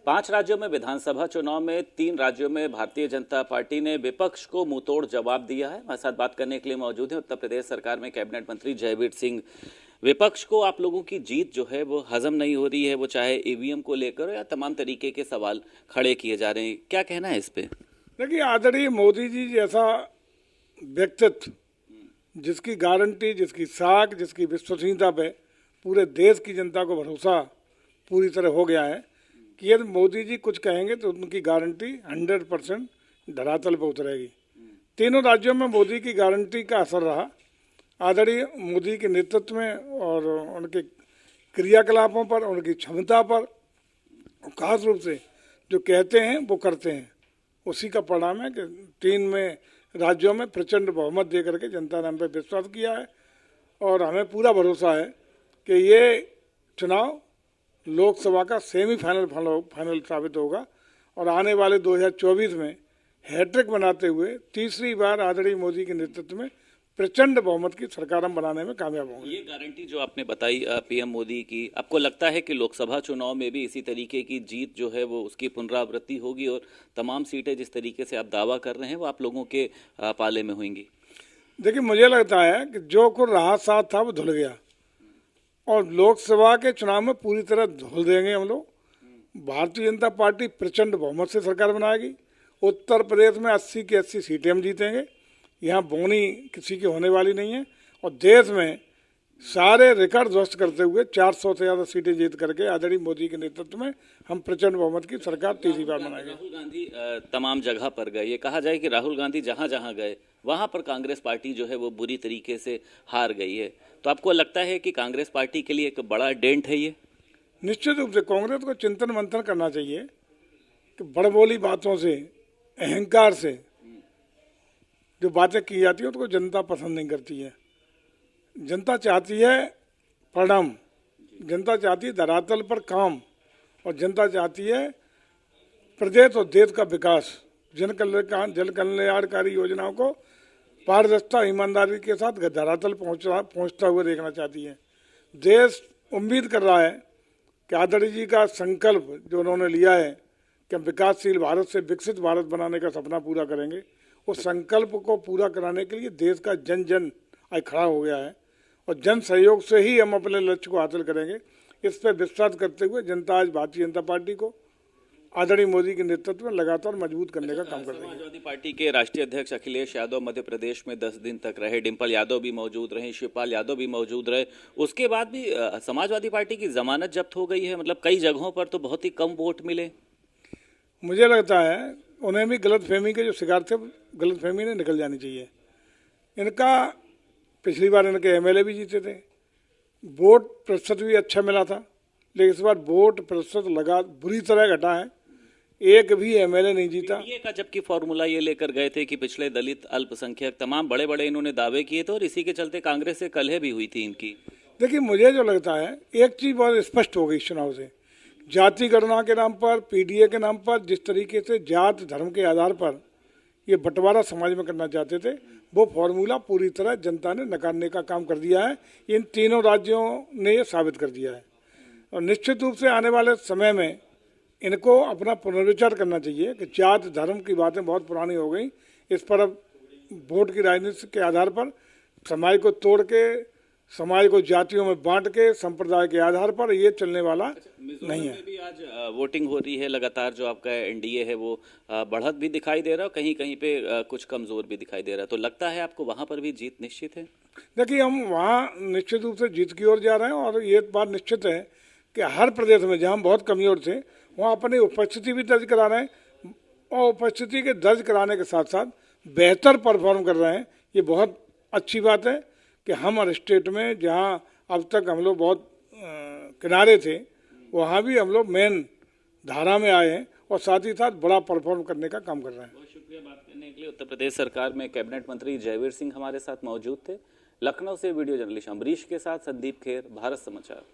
5 राज्यों में विधानसभा चुनाव में 3 राज्यों में भारतीय जनता पार्टी ने विपक्ष को मुंहतोड़ जवाब दिया है। हमारे साथ बात करने के लिए मौजूद हैं उत्तर प्रदेश सरकार में कैबिनेट मंत्री जयवीर सिंह। विपक्ष को आप लोगों की जीत जो है वो हजम नहीं हो रही है, वो चाहे ईवीएम को लेकर या तमाम तरीके के सवाल खड़े किए जा रहे हैं, क्या कहना है इस पे? देखिए, आदरणीय मोदी जी जैसा व्यक्तित्व, जिसकी गारंटी, जिसकी साख, जिसकी विश्वसनीयता पे पूरे देश की जनता को भरोसा पूरी तरह हो गया है कि यदि मोदी जी कुछ कहेंगे तो उनकी गारंटी 100% धरातल पर उतरेगी। तीनों राज्यों में मोदी की गारंटी का असर रहा। आदरणीय मोदी के नेतृत्व में और उनके क्रियाकलापों पर, उनकी क्षमता पर, खास रूप से जो कहते हैं वो करते हैं, उसी का परिणाम है कि 3 में राज्यों में प्रचंड बहुमत दे करके जनता ने हम पे विश्वास किया है और हमें पूरा भरोसा है कि ये चुनाव लोकसभा का फाइनल साबित होगा और आने वाले 2024 में हैट्रिक बनाते हुए तीसरी बार आदरणीय मोदी के नेतृत्व में प्रचंड बहुमत की सरकार हम बनाने में कामयाब होंगे। ये गारंटी जो आपने बताई पीएम मोदी की, आपको लगता है कि लोकसभा चुनाव में भी इसी तरीके की जीत जो है वो उसकी पुनरावृत्ति होगी और तमाम सीटें जिस तरीके से आप दावा कर रहे हैं वो आप लोगों के पाले में होंगी? देखिए, मुझे लगता है कि जो कुछ राहत साथ था वो धुल गया और लोकसभा के चुनाव में पूरी तरह धुल देंगे हम लोग। भारतीय जनता पार्टी प्रचंड बहुमत से सरकार बनाएगी। उत्तर प्रदेश में 80 की 80 सीटें हम जीतेंगे। यहाँ बोनी किसी की होने वाली नहीं है और देश में सारे रिकॉर्ड ध्वस्त करते हुए 400 से ज़्यादा सीटें जीत करके आदरणीय मोदी के नेतृत्व में हम प्रचंड बहुमत की सरकार तीसरी बार बनाएंगे। राहुल गांधी तमाम जगह पर गए। ये कहा जाए कि राहुल गांधी जहां जहां गए वहां पर कांग्रेस पार्टी जो है वो बुरी तरीके से हार गई है। तो आपको लगता है कि कांग्रेस पार्टी के लिए एक बड़ा डेंट है ये? निश्चित रूप से कांग्रेस को चिंतन मंथन करना चाहिए कि बड़बोली बातों से, अहंकार से जो बातें की जाती है उसको जनता पसंद नहीं करती है। जनता चाहती है परिणाम, जनता चाहती है धरातल पर काम और जनता चाहती है प्रदेश और देश का विकास, जन कल्याणकारी योजनाओं को पारदर्शिता, ईमानदारी के साथ धरातल पहुंचता हुआ देखना चाहती है। देश उम्मीद कर रहा है कि आदरणीय जी का संकल्प जो उन्होंने लिया है कि हम विकासशील भारत से विकसित भारत बनाने का सपना पूरा करेंगे, उस संकल्प को पूरा कराने के लिए देश का जन जन आज खड़ा हो गया है और जन सहयोग से ही हम अपने लक्ष्य को हासिल करेंगे। इस पर विश्वास करते हुए जनता आज भारतीय जनता पार्टी को आदरणीय मोदी के नेतृत्व में लगातार मजबूत करने का काम कर रही है। समाजवादी पार्टी के राष्ट्रीय अध्यक्ष अखिलेश यादव मध्य प्रदेश में 10 दिन तक रहे, डिम्पल यादव भी मौजूद रहे, शिवपाल यादव भी मौजूद रहे। उसके बाद भी समाजवादी पार्टी की जमानत जब्त हो गई है। मतलब कई जगहों पर तो बहुत ही कम वोट मिले। मुझे लगता है उन्हें भी गलतफहमी के जो शिकार थे, गलतफहमी ने निकल जानी चाहिए। इनका पिछली बार इनके एमएलए भी जीते थे, वोट प्रतिशत भी अच्छा मिला था, लेकिन इस बार वोट प्रतिशत लगा बुरी तरह घटा है। एक भी एमएलए नहीं जीता। पीडीए का जबकि फॉर्मूला ये लेकर गए थे कि पिछले दलित, अल्पसंख्यक, तमाम बड़े बड़े इन्होंने दावे किए थे और इसी के चलते कांग्रेस से कलह भी हुई थी इनकी। देखिए, मुझे जो लगता है एक चीज बहुत स्पष्ट हो गई इस चुनाव से, जाति गणना के नाम पर, पीडीए के नाम पर जिस तरीके से जात धर्म के आधार पर ये बंटवारा समाज में करना चाहते थे, वो फॉर्मूला पूरी तरह जनता ने नकारने का काम कर दिया है। इन तीनों राज्यों ने ये साबित कर दिया है और निश्चित रूप से आने वाले समय में इनको अपना पुनर्विचार करना चाहिए कि जात धर्म की बातें बहुत पुरानी हो गई। इस पर अब वोट की राजनीति के आधार पर समाज को तोड़ के, समाज को जातियों में बांट के, संप्रदाय के आधार पर ये चलने वाला नहीं है। भी आज वोटिंग हो रही है लगातार। जो आपका एनडीए है वो बढ़त भी दिखाई दे रहा है, कहीं कहीं पे कुछ कमजोर भी दिखाई दे रहा है। तो लगता है आपको वहां पर भी जीत निश्चित है? देखिए, हम वहाँ निश्चित रूप से जीत की ओर जा रहे हैं और ये बात निश्चित है कि हर प्रदेश में जहाँ हम बहुत कमजोर थे वहाँ अपनी उपस्थिति भी दर्ज करा रहे हैं और उपस्थिति के दर्ज कराने के साथ साथ बेहतर परफॉर्म कर रहे हैं। ये बहुत अच्छी बात है कि हम हर स्टेट में जहाँ अब तक हम लोग बहुत किनारे थे वहाँ भी हम लोग मेन धारा में आए हैं और साथ ही साथ बड़ा परफॉर्म करने का काम कर रहे हैं। बहुत शुक्रिया बात करने के लिए। उत्तर प्रदेश सरकार में कैबिनेट मंत्री जयवीर सिंह हमारे साथ मौजूद थे। लखनऊ से वीडियो जर्नलिस्ट अमरीश के साथ संदीप खेर, भारत समाचार।